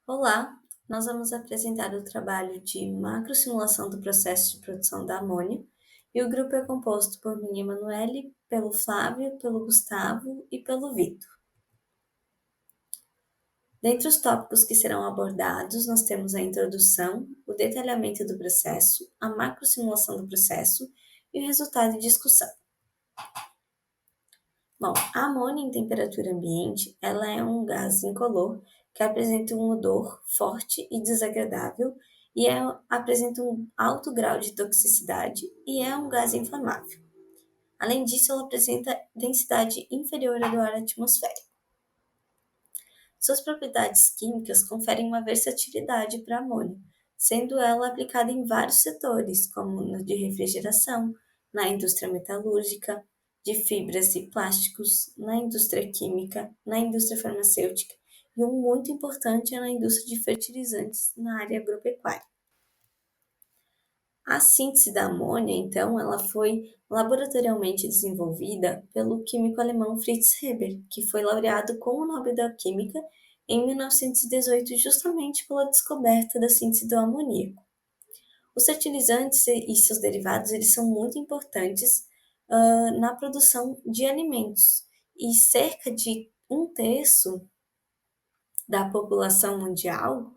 Olá, nós vamos apresentar o trabalho de macrosimulação do processo de produção da amônia, e o grupo é composto por mim, Emanuele, pelo Flávio, pelo Gustavo e pelo Vitor. Dentre os tópicos que serão abordados, nós temos a introdução, o detalhamento do processo, a macrosimulação do processo e o resultado e discussão. Bom, a amônia em temperatura ambiente, ela é um gás incolor que apresenta um odor forte e desagradável e apresenta um alto grau de toxicidade e é um gás inflamável. Além disso, ela apresenta densidade inferior à do ar atmosférico. Suas propriedades químicas conferem uma versatilidade para a amônia, sendo ela aplicada em vários setores, como no de refrigeração, na indústria metalúrgica, de fibras e plásticos, na indústria química, na indústria farmacêutica e um muito importante é na indústria de fertilizantes na área agropecuária. A síntese da amônia, então, ela foi laboratorialmente desenvolvida pelo químico alemão Fritz Haber, que foi laureado com o Nobel da Química em 1918, justamente pela descoberta da síntese do amoníaco. Os fertilizantes e seus derivados eles são muito importantes na produção de alimentos, e cerca de um terço da população mundial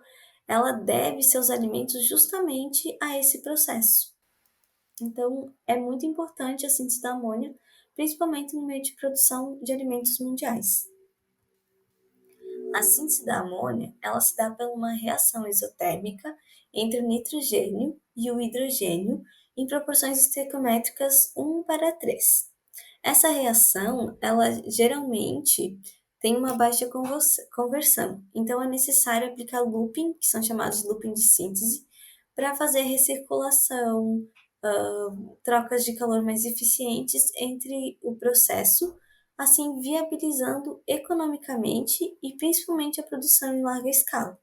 ela deve seus alimentos justamente a esse processo. Então, é muito importante a síntese da amônia, principalmente no meio de produção de alimentos mundiais. A síntese da amônia, ela se dá por uma reação isotérmica entre o nitrogênio e o hidrogênio em proporções estequiométricas 1:3. Essa reação, ela geralmente tem uma baixa conversão, então é necessário aplicar looping, que são chamados de looping de síntese, para fazer recirculação, trocas de calor mais eficientes entre o processo, assim viabilizando economicamente e principalmente a produção em larga escala.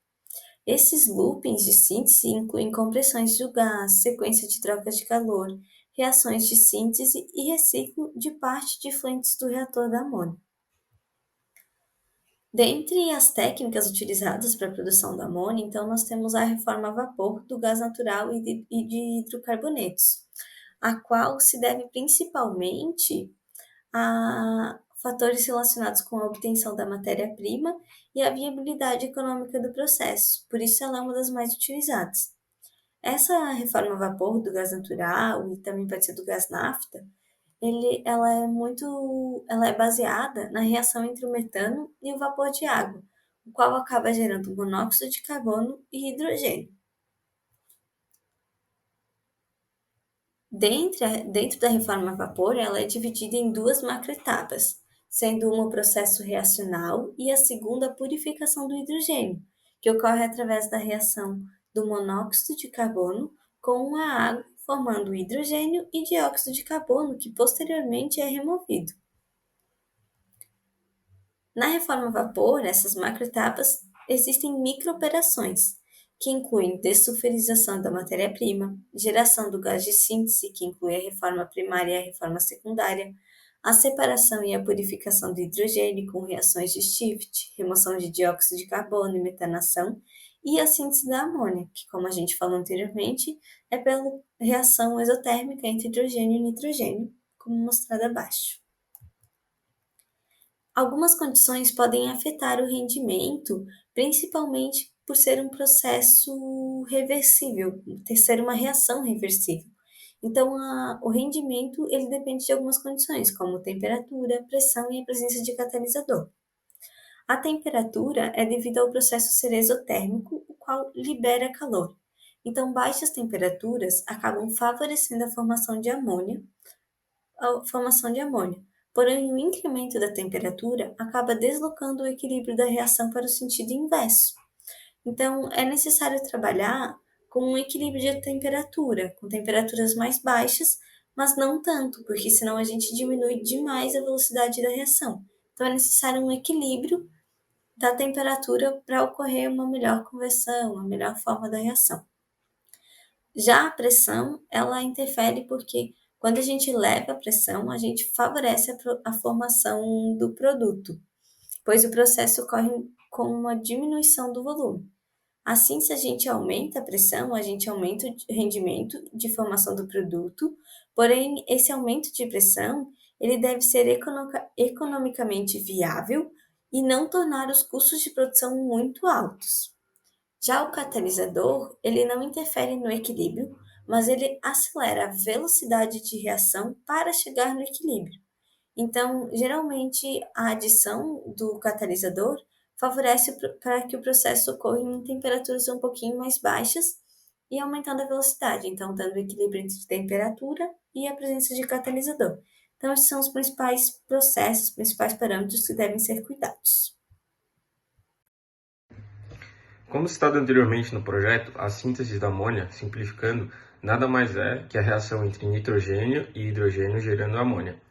Esses loopings de síntese incluem compressões do gás, sequência de trocas de calor, reações de síntese e reciclo de parte de fluentes do reator da amônia. Dentre as técnicas utilizadas para a produção da amônia, então, nós temos a reforma a vapor do gás natural e de hidrocarbonetos, a qual se deve principalmente a fatores relacionados com a obtenção da matéria-prima e a viabilidade econômica do processo, por isso ela é uma das mais utilizadas. Essa reforma a vapor do gás natural e também pode ser do gás nafta, ela é baseada na reação entre o metano e o vapor de água, o qual acaba gerando monóxido de carbono e hidrogênio. Dentro da reforma a vapor, ela é dividida em duas macroetapas, sendo uma o processo reacional e a segunda a purificação do hidrogênio, que ocorre através da reação do monóxido de carbono com a água, formando hidrogênio e dióxido de carbono, que posteriormente é removido. Na reforma a vapor, essas macroetapas, existem microoperações, que incluem dessulfurização da matéria-prima, geração do gás de síntese, que inclui a reforma primária e a reforma secundária, a separação e a purificação do hidrogênio com reações de Schiff, remoção de dióxido de carbono e metanação, e a síntese da amônia, que, como a gente falou anteriormente, é pela reação exotérmica entre hidrogênio e nitrogênio, como mostrado abaixo. Algumas condições podem afetar o rendimento, principalmente por ser um processo reversível, ser uma reação reversível. Então, o rendimento ele depende de algumas condições, como temperatura, pressão e a presença de catalisador. A temperatura é devido ao processo ser exotérmico, o qual libera calor. Então, baixas temperaturas acabam favorecendo a formação de amônia, porém o incremento da temperatura acaba deslocando o equilíbrio da reação para o sentido inverso. Então, é necessário trabalhar com um equilíbrio de temperatura, com temperaturas mais baixas, mas não tanto, porque senão a gente diminui demais a velocidade da reação. Então, é necessário um equilíbrio da temperatura para ocorrer uma melhor conversão, uma melhor forma da reação. Já a pressão, ela interfere porque quando a gente eleva a pressão, a gente favorece a formação do produto, pois o processo ocorre com uma diminuição do volume. Assim, se a gente aumenta a pressão, a gente aumenta o rendimento de formação do produto, porém, esse aumento de pressão, ele deve ser economicamente viável e não tornar os custos de produção muito altos. Já o catalisador, ele não interfere no equilíbrio, mas ele acelera a velocidade de reação para chegar no equilíbrio. Então, geralmente, a adição do catalisador favorece para que o processo ocorra em temperaturas um pouquinho mais baixas e aumentando a velocidade, então dando o equilíbrio entre temperatura e a presença de catalisador. Então, esses são os principais processos, os principais parâmetros que devem ser cuidados. Como citado anteriormente no projeto, a síntese da amônia, simplificando, nada mais é que a reação entre nitrogênio e hidrogênio gerando amônia.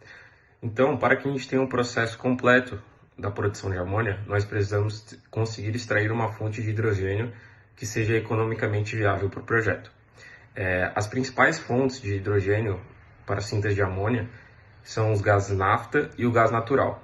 Então, para que a gente tenha um processo completo da produção de amônia, nós precisamos conseguir extrair uma fonte de hidrogênio que seja economicamente viável para o projeto. As principais fontes de hidrogênio para a síntese de amônia são os gases nafta e o gás natural.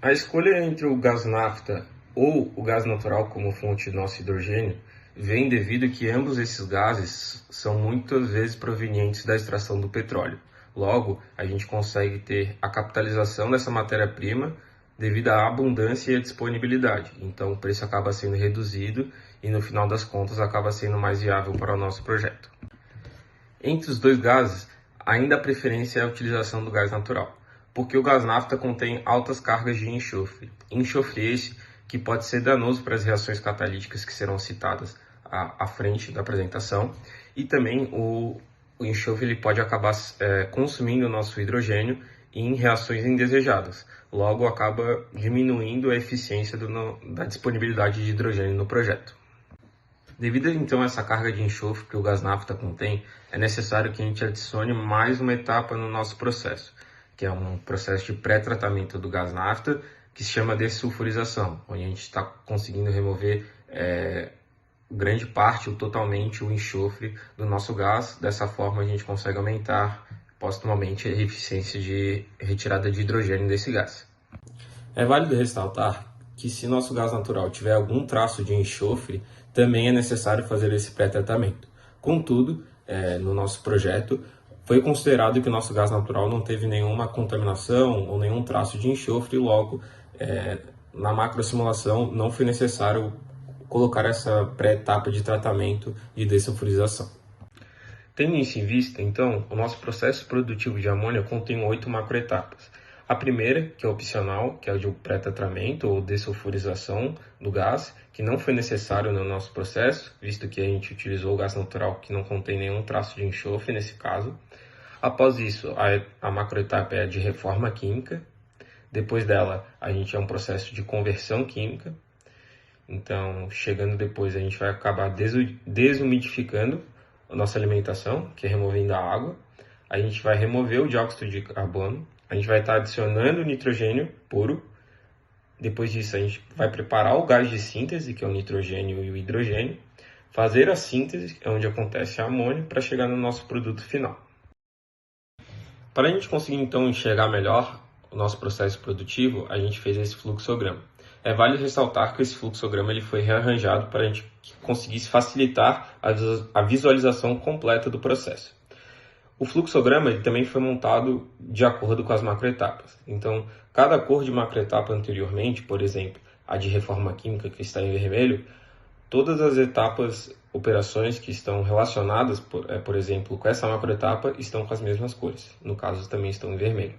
A escolha entre o gás nafta ou o gás natural como fonte do nosso hidrogênio vem devido que ambos esses gases são muitas vezes provenientes da extração do petróleo. Logo, a gente consegue ter a capitalização dessa matéria-prima devido à abundância e à disponibilidade. Então, o preço acaba sendo reduzido e, no final das contas, acaba sendo mais viável para o nosso projeto. Entre os dois gases, ainda a preferência é a utilização do gás natural, porque o gás nafta contém altas cargas de enxofre. Enxofre esse que pode ser danoso para as reações catalíticas que serão citadas à frente da apresentação, e também o enxofre ele pode acabar consumindo o nosso hidrogênio em reações indesejadas. Logo, acaba diminuindo a eficiência da disponibilidade de hidrogênio no projeto. Devido então a essa carga de enxofre que o gás nafta contém, é necessário que a gente adicione mais uma etapa no nosso processo, que é um processo de pré-tratamento do gás nafta, que se chama dessulfurização, onde a gente está conseguindo remover grande parte ou totalmente o enxofre do nosso gás. Dessa forma a gente consegue aumentar postumamente a eficiência de retirada de hidrogênio desse gás. É válido ressaltar que se nosso gás natural tiver algum traço de enxofre, também é necessário fazer esse pré-tratamento. Contudo, no nosso projeto, foi considerado que o nosso gás natural não teve nenhuma contaminação ou nenhum traço de enxofre, e logo, na macrosimulação, não foi necessário colocar essa pré-etapa de tratamento e dessulfurização. Tendo isso em vista, então, o nosso processo produtivo de amônia contém 8 macroetapas. A primeira, que é opcional, que é o de pré-tratamento ou dessulfurização do gás, que não foi necessário no nosso processo, visto que a gente utilizou o gás natural que não contém nenhum traço de enxofre nesse caso. Após isso, a macroetapa é a de reforma química. Depois dela, a gente é um processo de conversão química. Então, chegando depois, a gente vai acabar desumidificando a nossa alimentação, que é removendo a água. A gente vai remover o dióxido de carbono. A gente vai estar adicionando o nitrogênio puro. Depois disso, a gente vai preparar o gás de síntese, que é o nitrogênio e o hidrogênio. Fazer a síntese, que é onde acontece a amônia, para chegar no nosso produto final. Para a gente conseguir, então, enxergar melhor o nosso processo produtivo, a gente fez esse fluxograma. É válido ressaltar que esse fluxograma ele foi rearranjado para a gente conseguisse facilitar a visualização completa do processo. O fluxograma ele também foi montado de acordo com as macroetapas. Então, cada cor de macroetapa anteriormente, por exemplo, a de reforma química que está em vermelho, todas as etapas, operações que estão relacionadas, por exemplo, com essa macroetapa, estão com as mesmas cores. No caso, também estão em vermelho.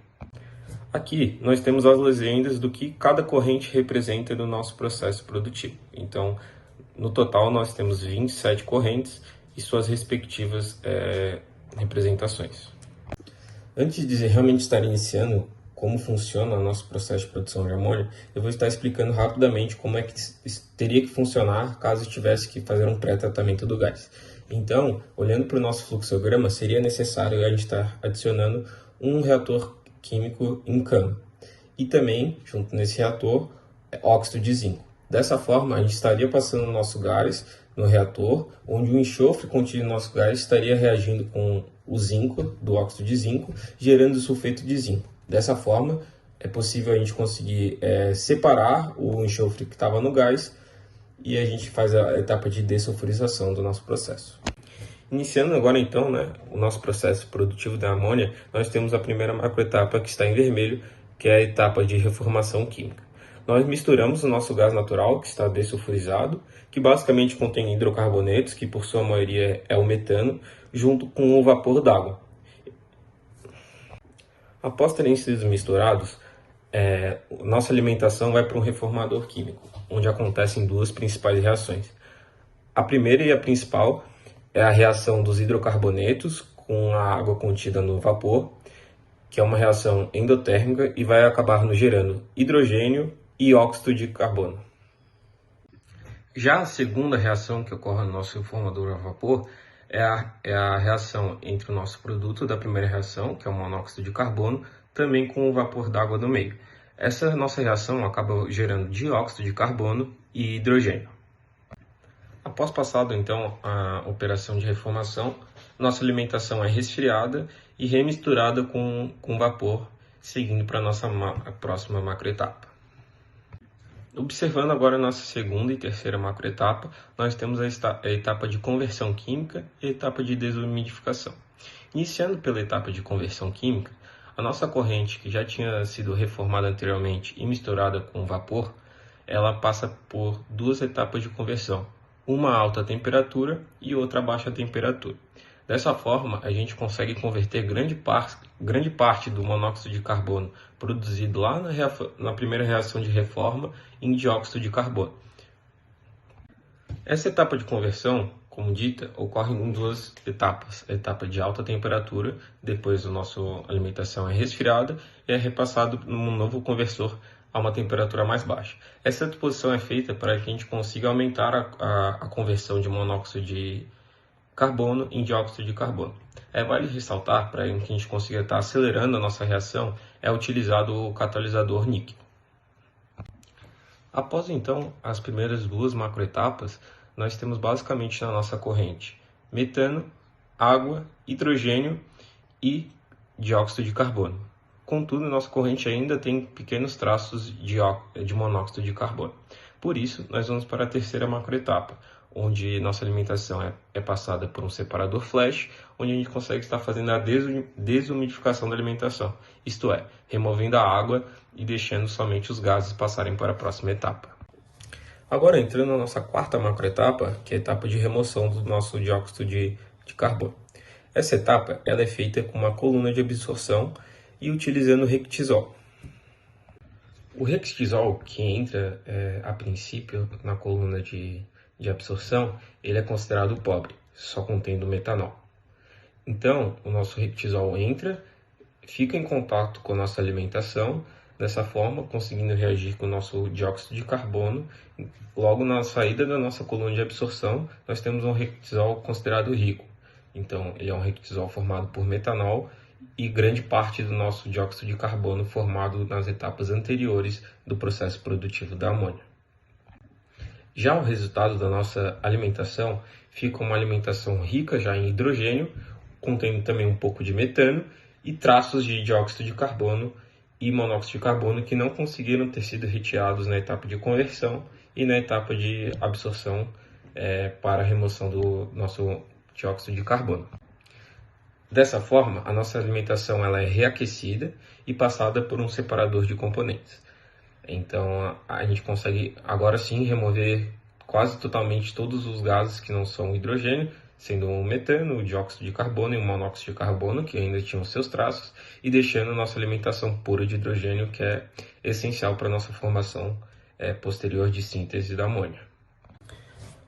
Aqui, nós temos as legendas do que cada corrente representa no nosso processo produtivo. Então, no total, nós temos 27 correntes e suas respectivas representações. Antes de realmente estar iniciando como funciona o nosso processo de produção de amônia, eu vou estar explicando rapidamente como é que teria que funcionar caso tivesse que fazer um pré-tratamento do gás. Então, olhando para o nosso fluxograma, seria necessário a gente estar adicionando um reator químico em cama e também, junto nesse reator, óxido de zinco. Dessa forma, a gente estaria passando o nosso gás no reator, onde o enxofre contido no nosso gás estaria reagindo com o zinco, do óxido de zinco, gerando o sulfeto de zinco. Dessa forma, é possível a gente conseguir separar o enxofre que estava no gás e a gente faz a etapa de dessulfurização do nosso processo. Iniciando agora então, o nosso processo produtivo da amônia, nós temos a primeira macroetapa que está em vermelho, que é a etapa de reformação química. Nós misturamos o nosso gás natural, que está dessulfurizado, que basicamente contém hidrocarbonetos, que por sua maioria é o metano, junto com o vapor d'água. Após terem sido misturados, nossa alimentação vai para um reformador químico, onde acontecem duas principais reações. A primeira e a principal é a reação dos hidrocarbonetos com a água contida no vapor, que é uma reação endotérmica e vai acabar nos gerando hidrogênio e óxido de carbono. Já a segunda reação que ocorre no nosso reformador a vapor é a reação entre o nosso produto da primeira reação, que é o monóxido de carbono, também com o vapor d'água no meio. Essa nossa reação acaba gerando dióxido de carbono e hidrogênio. Após passado então a operação de reformação, nossa alimentação é resfriada e remisturada com vapor, seguindo para a nossa próxima macroetapa. Observando agora a nossa segunda e terceira macroetapa, nós temos a etapa de conversão química e a etapa de desumidificação. Iniciando pela etapa de conversão química, a nossa corrente, que já tinha sido reformada anteriormente e misturada com vapor, ela passa por duas etapas de conversão, uma a alta temperatura e outra a baixa temperatura. Dessa forma, a gente consegue converter grande parte do monóxido de carbono produzido lá na primeira reação de reforma em dióxido de carbono. Essa etapa de conversão, como dita, ocorre em duas etapas. A etapa de alta temperatura, depois a nossa alimentação é resfriada e é repassado num novo conversor a uma temperatura mais baixa. Essa disposição é feita para que a gente consiga aumentar a conversão de monóxido de carbono em dióxido de carbono. Vale ressaltar, para que a gente consiga estar acelerando a nossa reação, é utilizado o catalisador níquel. Após então as primeiras duas macroetapas, nós temos basicamente na nossa corrente metano, água, hidrogênio e dióxido de carbono. Contudo, nossa corrente ainda tem pequenos traços de monóxido de carbono. Por isso, nós vamos para a terceira macroetapa, onde nossa alimentação é passada por um separador flash, onde a gente consegue estar fazendo a desumidificação da alimentação, isto é, removendo a água e deixando somente os gases passarem para a próxima etapa. Agora, entrando na nossa quarta macroetapa, que é a etapa de remoção do nosso dióxido de carbono. Essa etapa ela é feita com uma coluna de absorção e utilizando o Rectisol. O Rectisol, que entra a princípio na coluna de absorção, ele é considerado pobre, só contendo metanol. Então, o nosso Rectisol entra, fica em contato com a nossa alimentação, dessa forma, conseguindo reagir com o nosso dióxido de carbono. Logo, na saída da nossa coluna de absorção, nós temos um Rectisol considerado rico. Então, ele é um Rectisol formado por metanol e grande parte do nosso dióxido de carbono formado nas etapas anteriores do processo produtivo da amônia. Já o resultado da nossa alimentação fica uma alimentação rica já em hidrogênio, contendo também um pouco de metano e traços de dióxido de carbono e monóxido de carbono que não conseguiram ter sido retirados na etapa de conversão e na etapa de absorção para a remoção do nosso dióxido de carbono. Dessa forma, a nossa alimentação ela é reaquecida e passada por um separador de componentes. Então, a gente consegue agora sim remover quase totalmente todos os gases que não são hidrogênio, sendo o metano, o dióxido de carbono e o monóxido de carbono, que ainda tinham seus traços, e deixando a nossa alimentação pura de hidrogênio, que é essencial para a nossa formação posterior de síntese da amônia.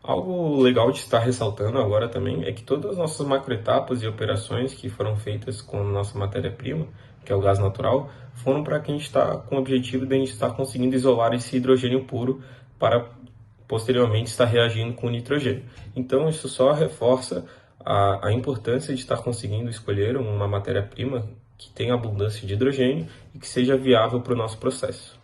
Algo legal de estar ressaltando agora também é que todas as nossas macroetapas e operações que foram feitas com a nossa matéria-prima, que é o gás natural, foram para que a gente está com o objetivo de a gente estar conseguindo isolar esse hidrogênio puro para posteriormente estar reagindo com o nitrogênio. Então isso só reforça a importância de estar conseguindo escolher uma matéria-prima que tenha abundância de hidrogênio e que seja viável para o nosso processo.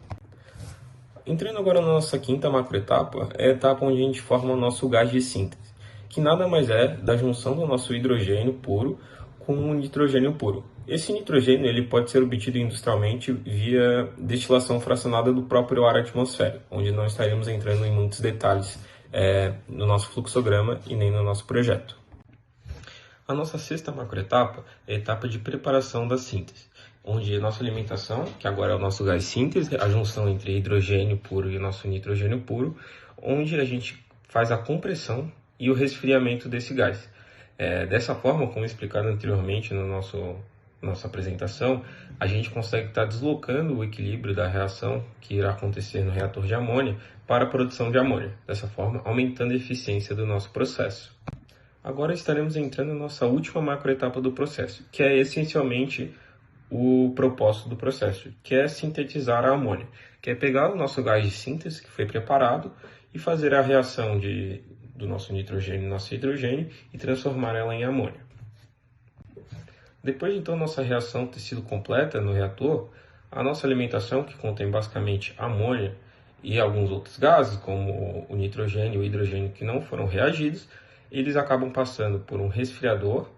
Entrando agora na nossa quinta macroetapa, é a etapa onde a gente forma o nosso gás de síntese, que nada mais é da junção do nosso hidrogênio puro com o nitrogênio puro. Esse nitrogênio ele pode ser obtido industrialmente via destilação fracionada do próprio ar atmosférico, onde não estaremos entrando em muitos detalhes no nosso fluxograma e nem no nosso projeto. A nossa sexta macroetapa é a etapa de preparação da síntese, onde a nossa alimentação, que agora é o nosso gás síntese, a junção entre hidrogênio puro e o nosso nitrogênio puro, onde a gente faz a compressão e o resfriamento desse gás. Dessa forma, como explicado anteriormente no nossa apresentação, a gente consegue estar deslocando o equilíbrio da reação que irá acontecer no reator de amônia para a produção de amônia, dessa forma aumentando a eficiência do nosso processo. Agora estaremos entrando na nossa última macroetapa do processo, que é essencialmente o propósito do processo, que é sintetizar a amônia, que é pegar o nosso gás de síntese que foi preparado e fazer a reação do nosso nitrogênio e nosso hidrogênio e transformar ela em amônia. Depois de então nossa reação ter sido completa no reator, a nossa alimentação, que contém basicamente amônia e alguns outros gases, como o nitrogênio e o hidrogênio que não foram reagidos, eles acabam passando por um resfriador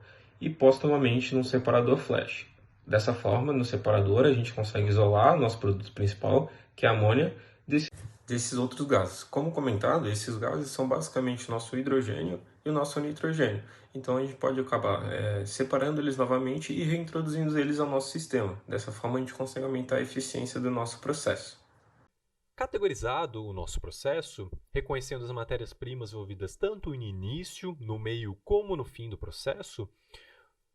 e posteriormente num separador flash. Dessa forma, no separador a gente consegue isolar o nosso produto principal, que é a amônia, desses outros gases. Como comentado, esses gases são basicamente o nosso hidrogênio e o nosso nitrogênio. Então a gente pode acabar separando eles novamente e reintroduzindo eles ao nosso sistema. Dessa forma a gente consegue aumentar a eficiência do nosso processo. Categorizado o nosso processo, reconhecendo as matérias-primas envolvidas tanto no início, no meio como no fim do processo,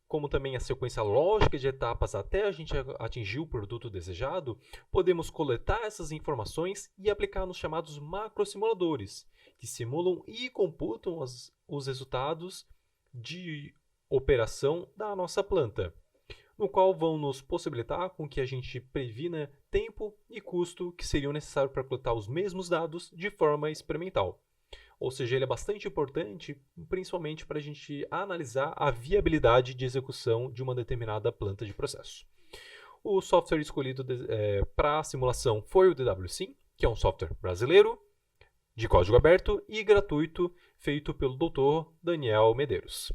como também a sequência lógica de etapas até a gente atingir o produto desejado, podemos coletar essas informações e aplicar nos chamados macrosimuladores, que simulam e computam os resultados de operação da nossa planta, no qual vão nos possibilitar com que a gente previna tempo e custo que seriam necessários para coletar os mesmos dados de forma experimental. Ou seja, ele é bastante importante, principalmente para a gente analisar a viabilidade de execução de uma determinada planta de processo. O software escolhido para a simulação foi o DWSim, que é um software brasileiro, de código aberto e gratuito, feito pelo Dr. Daniel Medeiros.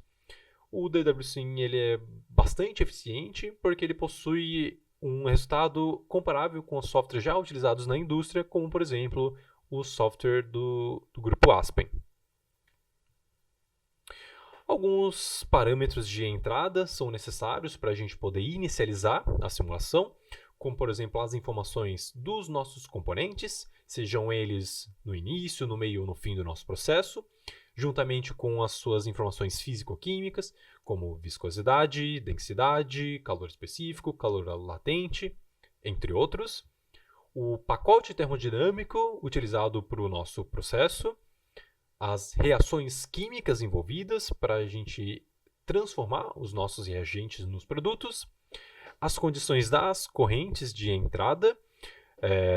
O DWSim ele é bastante eficiente porque ele possui um resultado comparável com os softwares já utilizados na indústria, como, por exemplo, o software do grupo Aspen. Alguns parâmetros de entrada são necessários para a gente poder inicializar a simulação, como, por exemplo, as informações dos nossos componentes, sejam eles no início, no meio ou no fim do nosso processo, juntamente com as suas informações físico-químicas, como viscosidade, densidade, calor específico, calor latente, entre outros. O pacote termodinâmico utilizado para o nosso processo, as reações químicas envolvidas para a gente transformar os nossos reagentes nos produtos, as condições das correntes de entrada,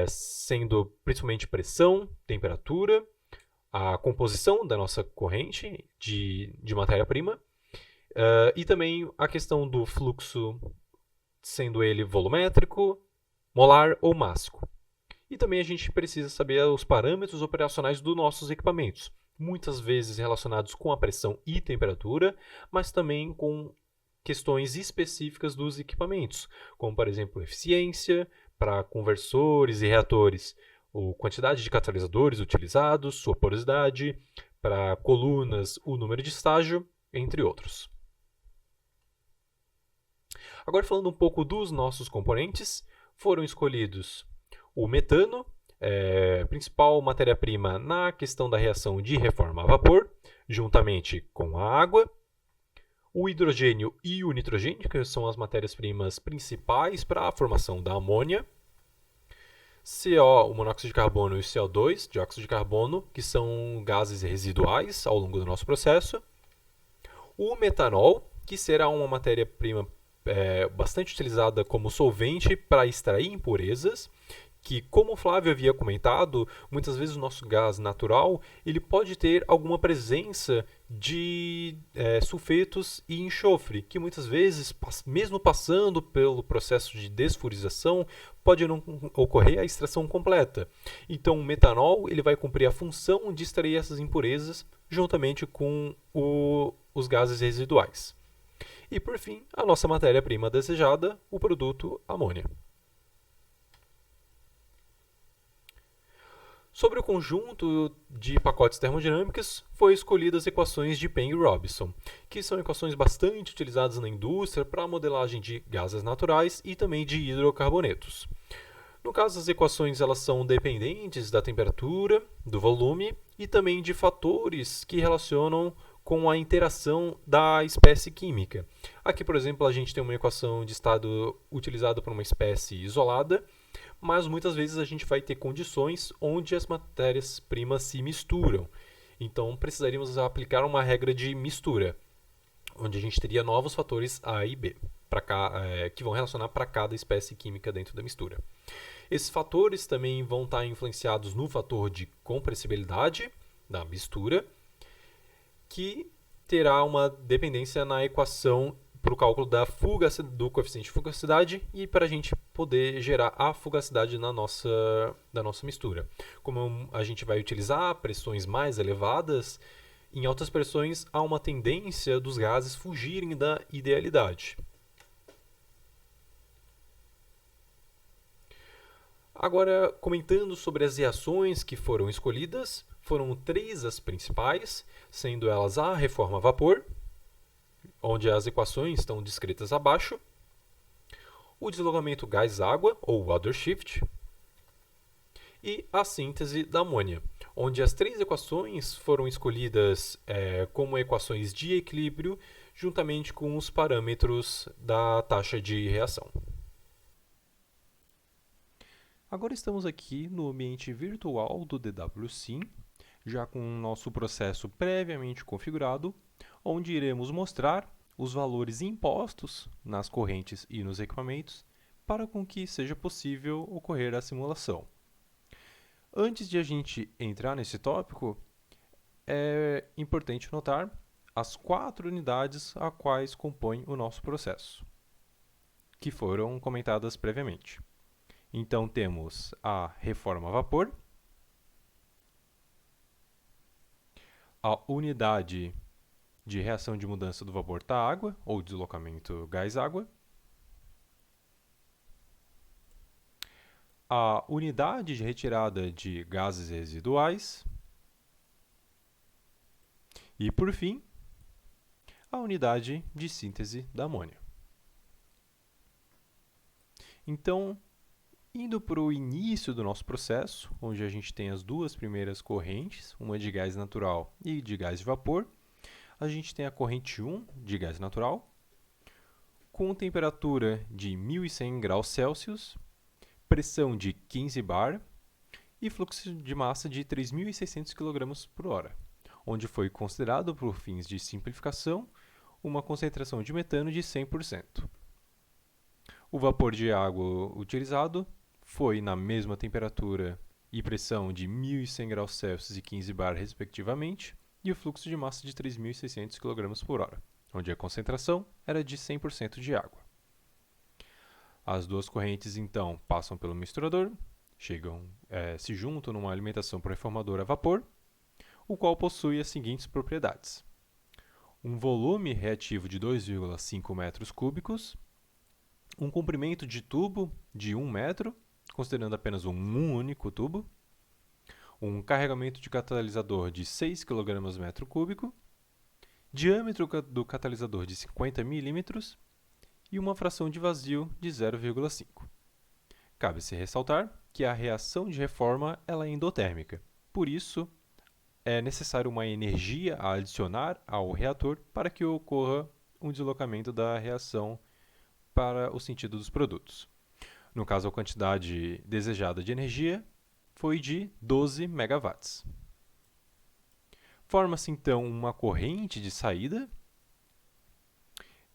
sendo principalmente pressão, temperatura, a composição da nossa corrente de matéria-prima e também a questão do fluxo, sendo ele volumétrico, molar ou mássico. E também a gente precisa saber os parâmetros operacionais dos nossos equipamentos, muitas vezes relacionados com a pressão e temperatura, mas também com questões específicas dos equipamentos, como por exemplo eficiência para conversores e reatores, a quantidade de catalisadores utilizados, sua porosidade, para colunas, o número de estágio, entre outros. Agora falando um pouco dos nossos componentes, foram escolhidos o metano, principal matéria-prima na questão da reação de reforma a vapor, juntamente com a água, o hidrogênio e o nitrogênio, que são as matérias-primas principais para a formação da amônia, CO, o monóxido de carbono, e o CO2, dióxido de carbono, que são gases residuais ao longo do nosso processo, o metanol, que será uma matéria-prima bastante utilizada como solvente para extrair impurezas, que, como o Flávio havia comentado, muitas vezes o nosso gás natural ele pode ter alguma presença de sulfetos e enxofre, que muitas vezes, mesmo passando pelo processo de desfurização, pode não ocorrer a extração completa. Então, o metanol ele vai cumprir a função de extrair essas impurezas juntamente com os gases residuais. E, por fim, a nossa matéria-prima desejada, o produto amônia. Sobre o conjunto de pacotes termodinâmicos, foi escolhidas as equações de Penn e Robinson, que são equações bastante utilizadas na indústria para a modelagem de gases naturais e também de hidrocarbonetos. No caso, as equações elas são dependentes da temperatura, do volume e também de fatores que relacionam com a interação da espécie química. Aqui, por exemplo, a gente tem uma equação de estado utilizada para uma espécie isolada, mas muitas vezes a gente vai ter condições onde as matérias-primas se misturam. Então, precisaríamos aplicar uma regra de mistura, onde a gente teria novos fatores A e B que vão relacionar para cada espécie química dentro da mistura. Esses fatores também vão estar influenciados no fator de compressibilidade da mistura, que terá uma dependência na equação para o cálculo do coeficiente de fugacidade e para a gente poder gerar a fugacidade da nossa mistura. Como a gente vai utilizar pressões mais elevadas, em altas pressões há uma tendência dos gases fugirem da idealidade. Agora, comentando sobre as reações que foram escolhidas, foram 3 as principais, sendo elas a reforma a vapor, onde as equações estão descritas abaixo, o deslocamento gás-água, ou water shift, e a síntese da amônia, onde as 3 equações foram escolhidas como equações de equilíbrio, juntamente com os parâmetros da taxa de reação. Agora estamos aqui no ambiente virtual do DWSim, já com o nosso processo previamente configurado, onde iremos mostrar os valores impostos nas correntes e nos equipamentos para com que seja possível ocorrer a simulação. Antes de a gente entrar nesse tópico, é importante notar as 4 unidades a quais compõem o nosso processo, que foram comentadas previamente. Então, temos a reforma a vapor, a unidade de reação de mudança do vapor para água, ou deslocamento gás-água, a unidade de retirada de gases residuais e, por fim, a unidade de síntese da amônia. Então, indo para o início do nosso processo, onde a gente tem as 2 primeiras correntes, uma de gás natural e de gás de vapor, a gente tem a corrente 1 de gás natural, com temperatura de 1100 graus Celsius, pressão de 15 bar e fluxo de massa de 3.600 kg por hora, onde foi considerado, por fins de simplificação, uma concentração de metano de 100%. O vapor de água utilizado foi na mesma temperatura e pressão de 1.100 graus Celsius e 15 bar, respectivamente, e o fluxo de massa de 3.600 kg por hora, onde a concentração era de 100% de água. As 2 correntes, então, passam pelo misturador, se juntam numa alimentação por reformador a vapor, o qual possui as seguintes propriedades: um volume reativo de 2,5 metros cúbicos, um comprimento de tubo de 1 metro, considerando apenas um único tubo, um carregamento de catalisador de 6 kg metro cúbico, diâmetro do catalisador de 50 mm e uma fração de vazio de 0,5. Cabe-se ressaltar que a reação de reforma ela é endotérmica, por isso é necessário uma energia a adicionar ao reator para que ocorra um deslocamento da reação para o sentido dos produtos. No caso, a quantidade desejada de energia foi de 12 MW. Forma-se então uma corrente de saída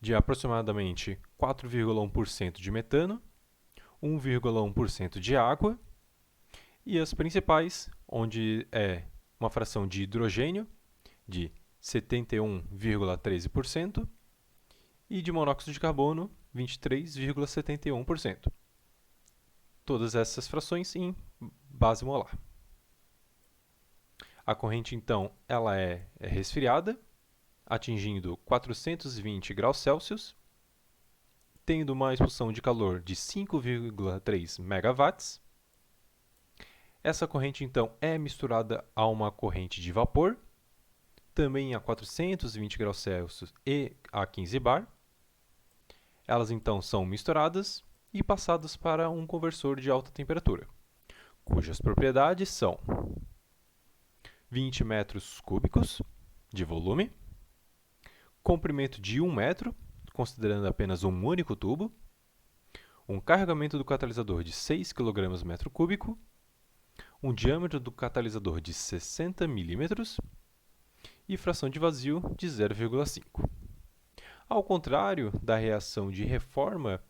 de aproximadamente 4,1% de metano, 1,1% de água e as principais, onde é uma fração de hidrogênio de 71,13% e de monóxido de carbono 23,71%. Todas essas frações em base molar. A corrente, então, ela é resfriada, atingindo 420 graus Celsius, tendo uma expulsão de calor de 5,3 megawatts. Essa corrente, então, é misturada a uma corrente de vapor, também a 420 graus Celsius e a 15 bar. Elas, então, são misturadas e passadas para um conversor de alta temperatura, cujas propriedades são 20 metros cúbicos de volume, comprimento de 1 metro, considerando apenas um único tubo, um carregamento do catalisador de 6 kg metro cúbico, um diâmetro do catalisador de 60 milímetros e fração de vazio de 0,5. Ao contrário da reação de reforma,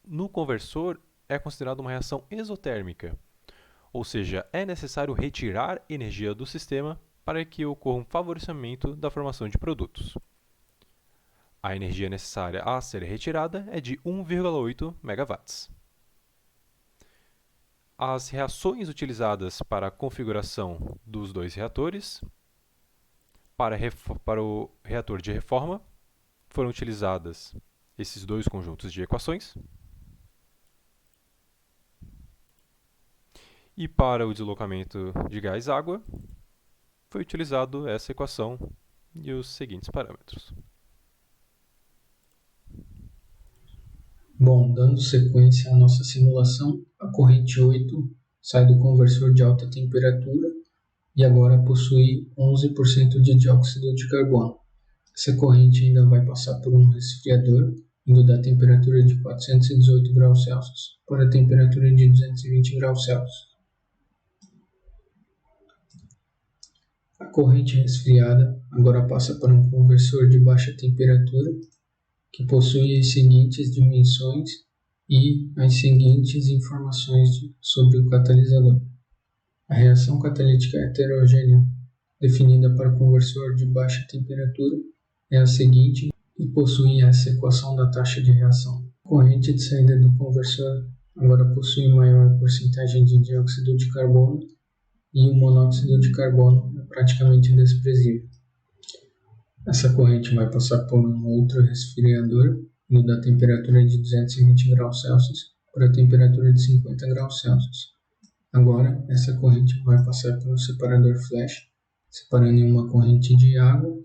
no conversor é considerada uma reação exotérmica, ou seja, é necessário retirar energia do sistema para que ocorra um favorecimento da formação de produtos. A energia necessária a ser retirada é de 1,8 MW. As reações utilizadas para a configuração dos dois reatores para o reator de reforma foram utilizadas esses dois conjuntos de equações. E para o deslocamento de gás-água, foi utilizado essa equação e os seguintes parâmetros. Bom, dando sequência à nossa simulação, a corrente 8 sai do conversor de alta temperatura e agora possui 11% de dióxido de carbono. Essa corrente ainda vai passar por um resfriador, indo da temperatura de 418 graus Celsius para a temperatura de 220 graus Celsius. A corrente resfriada agora passa para um conversor de baixa temperatura, que possui as seguintes dimensões e as seguintes informações sobre o catalisador. A reação catalítica heterogênea, definida para o conversor de baixa temperatura, é a seguinte e possui essa equação da taxa de reação. A corrente de saída do conversor agora possui maior porcentagem de dióxido de carbono e o monóxido de carbono é praticamente desprezível. Essa corrente vai passar por um outro resfriador, indo da temperatura de 220 graus Celsius para a temperatura de 50 graus Celsius. Agora, essa corrente vai passar por um separador flash, separando em uma corrente de água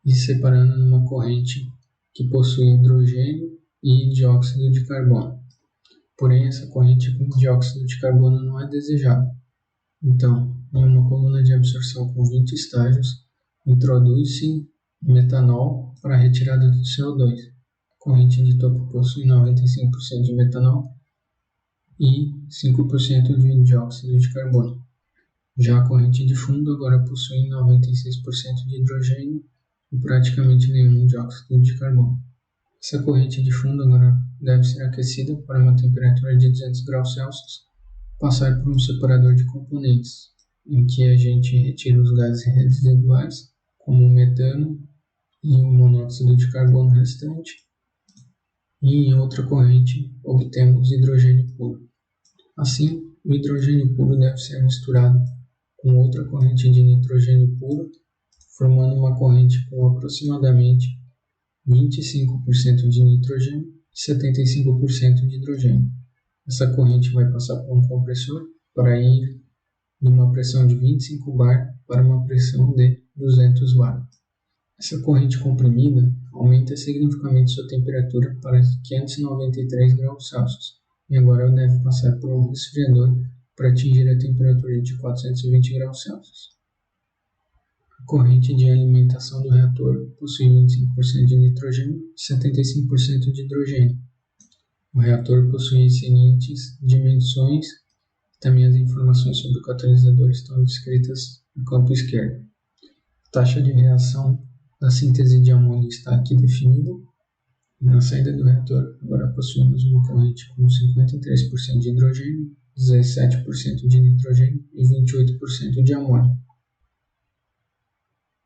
e separando numa corrente que possui hidrogênio e dióxido de carbono. Porém, essa corrente com dióxido de carbono não é desejada. Então, em uma coluna de absorção com 20 estágios, introduz-se metanol para a retirada do CO2. A corrente de topo possui 95% de metanol e 5% de dióxido de carbono. Já a corrente de fundo agora possui 96% de hidrogênio e praticamente nenhum dióxido de carbono. Essa corrente de fundo agora deve ser aquecida para uma temperatura de 200 graus Celsius, passar por um separador de componentes, em que a gente retira os gases residuais, como o metano e o monóxido de carbono restante, e em outra corrente obtemos hidrogênio puro. Assim, o hidrogênio puro deve ser misturado com outra corrente de nitrogênio puro, formando uma corrente com aproximadamente 25% de nitrogênio e 75% de hidrogênio. Essa corrente vai passar por um compressor para ir de uma pressão de 25 bar para uma pressão de 200 bar. Essa corrente comprimida aumenta significativamente sua temperatura para 593 graus Celsius e agora deve passar por um resfriador para atingir a temperatura de 420 graus Celsius. A corrente de alimentação do reator possui 25% de nitrogênio e 75% de hidrogênio. O reator possui as seguintes dimensões. Também as informações sobre o catalisador estão descritas no campo esquerdo. A taxa de reação da síntese de amônio está aqui definida. Na saída do reator, agora possuímos uma corrente com 53% de hidrogênio, 17% de nitrogênio e 28% de amônio.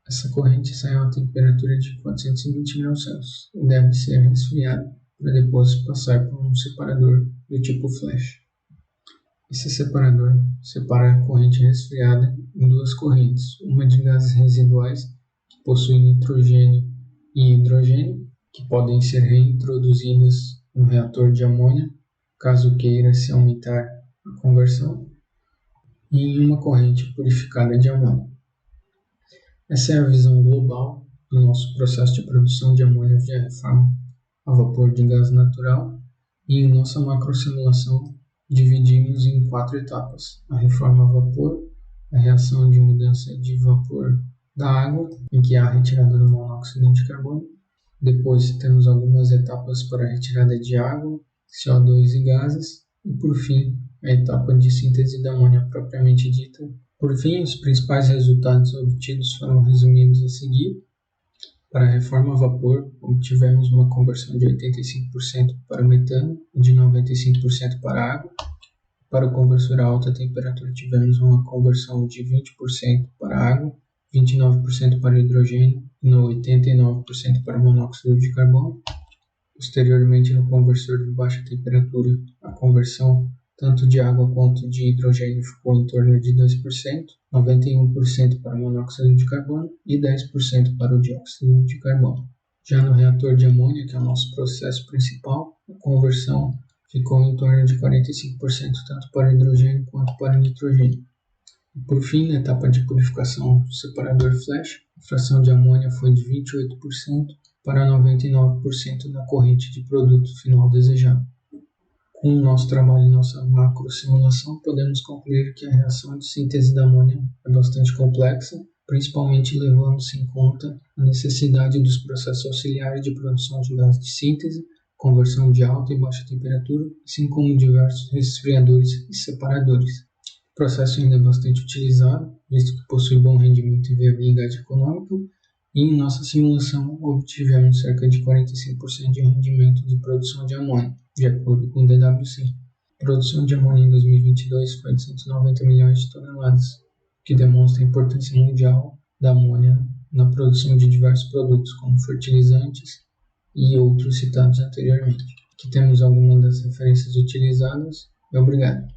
Essa corrente sai a uma temperatura de 420 graus Celsius e deve ser resfriada para depois passar por um separador do tipo flash. Esse separador separa a corrente resfriada em duas correntes, uma de gases residuais, que possuem nitrogênio e hidrogênio, que podem ser reintroduzidas no reator de amônia, caso queira se aumentar a conversão, e em uma corrente purificada de amônia. Essa é a visão global do nosso processo de produção de amônia via reforma a vapor de gás natural, e em nossa macrosimulação dividimos em 4 etapas: a reforma a vapor, a reação de mudança de vapor da água, em que há a retirada do monóxido de carbono. Depois temos algumas etapas para a retirada de água, CO2 e gases, e por fim a etapa de síntese da amônia propriamente dita. Por fim, os principais resultados obtidos foram resumidos a seguir. Para a reforma a vapor, obtivemos uma conversão de 85% para o metano e de 95% para a água. Para o conversor a alta temperatura, tivemos uma conversão de 20% para a água, 29% para o hidrogênio e 89% para o monóxido de carbono. Posteriormente, no conversor de baixa temperatura, a conversão tanto de água quanto de hidrogênio ficou em torno de 2%, 91% para o monóxido de carbono e 10% para o dióxido de carbono. Já no reator de amônia, que é o nosso processo principal, a conversão ficou em torno de 45% tanto para o hidrogênio quanto para o nitrogênio. E por fim, na etapa de purificação do separador flash, a fração de amônia foi de 28% para 99% na corrente de produto final desejado. Com o nosso trabalho e nossa macrosimulação, podemos concluir que a reação de síntese da amônia é bastante complexa, principalmente levando-se em conta a necessidade dos processos auxiliares de produção de gás de síntese, conversão de alta e baixa temperatura, assim como diversos resfriadores e separadores. O processo ainda é bastante utilizado, visto que possui bom rendimento e viabilidade econômica, e em nossa simulação obtivemos cerca de 45% de rendimento de produção de amônia, de acordo com o DWC. A produção de amônia em 2022 foi de 190 milhões de toneladas, o que demonstra a importância mundial da amônia na produção de diversos produtos, como fertilizantes e outros citados anteriormente. Aqui temos algumas das referências utilizadas e obrigado.